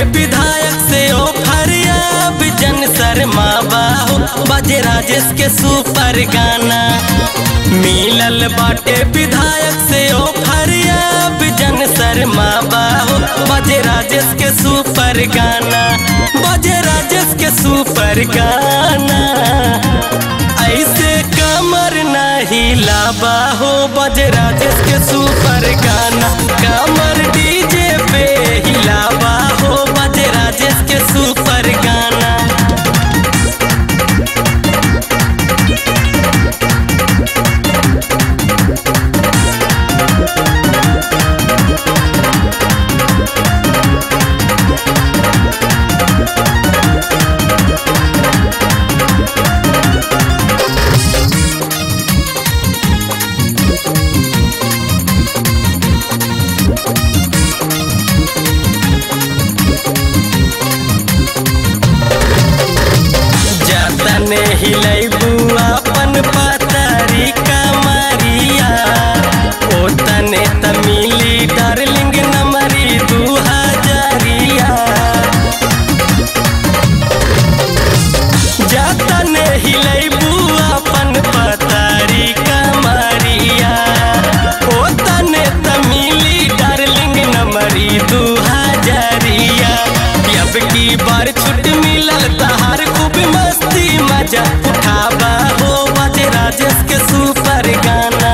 विधायक से ओ फरियाब जन शर्मा बाहो बजे राजेश के सुपर गाना। मिलल बाटे विधायक से ओ फरियाब जन शर्मा बाहो बजे राजेश के सुपर गाना। बजे राजेश के सुपर गाना ऐसे कमर नहीं लाबा हो बजे राजेश के सुपर गाना। कमर डीजे पे हिलाबा हो बजे राजेश के सुपर गाना। जतने हिलैबू अपन पतरी कमरिया ओतने तमिली डार्लिंग नमरी 2000। जतने हिलैबू अपन पतरी कमरिया ओतने तमिली डार्लिंग नमरी 2000। अब की बार छुट मिलल तहार खूब मस्ती मजा उठाबा हो बजे राजेश के सुपर गाना।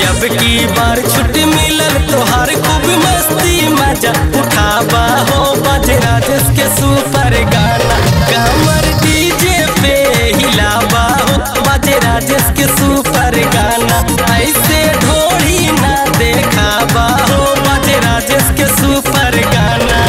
अब की बार छुट मिलल तोहार खूब मस्ती मजा उठाबा हो बजे राजेश के सुपर गाना। कमर डीजे पे हिलाबा हो बजे राजेश के सुपर गाना। ऐसे ढोड़ी ना देखाबा हो बजे राजेश के सुपर गाना।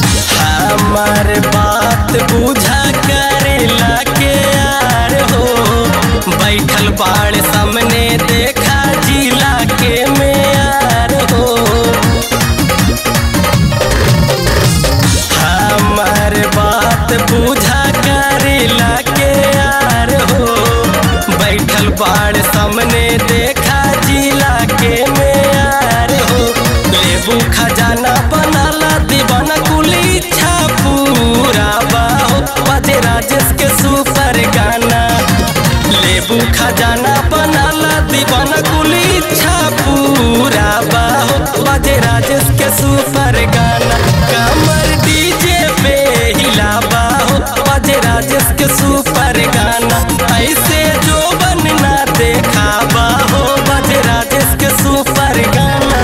हमार बात बुझा करेला के यार हो बैठल बाड़ सामने देखा जिला के मेयार हो। हमार बात बुझा करेला के यार हो बैठल बाड़ सामने देखा जिला के मेयार हो। लेबू खजाना बनाला दीवाना कुल इच्छा पूरा बाहो बजे राजेश के सुपर गाना। लेबू खजाना बनाला दीवाना कुल इच्छा पूरा बाहो बजे राजेश के सुपर गाना। कमर डीजे पे हिलाबा हो बजे राजेश के सुपर गाना। ऐसे जो बनना देखाबा हो बजे राजेश के सुपर गाना।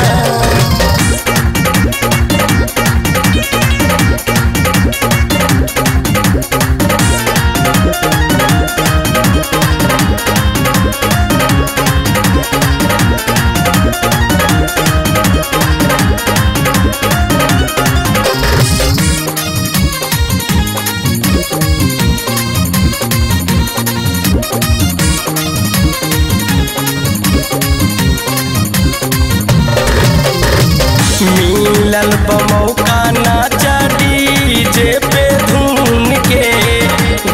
मिलल बमौका नाचा डीजे पे धुन के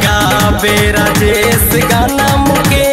गावे राजेश गाना मुके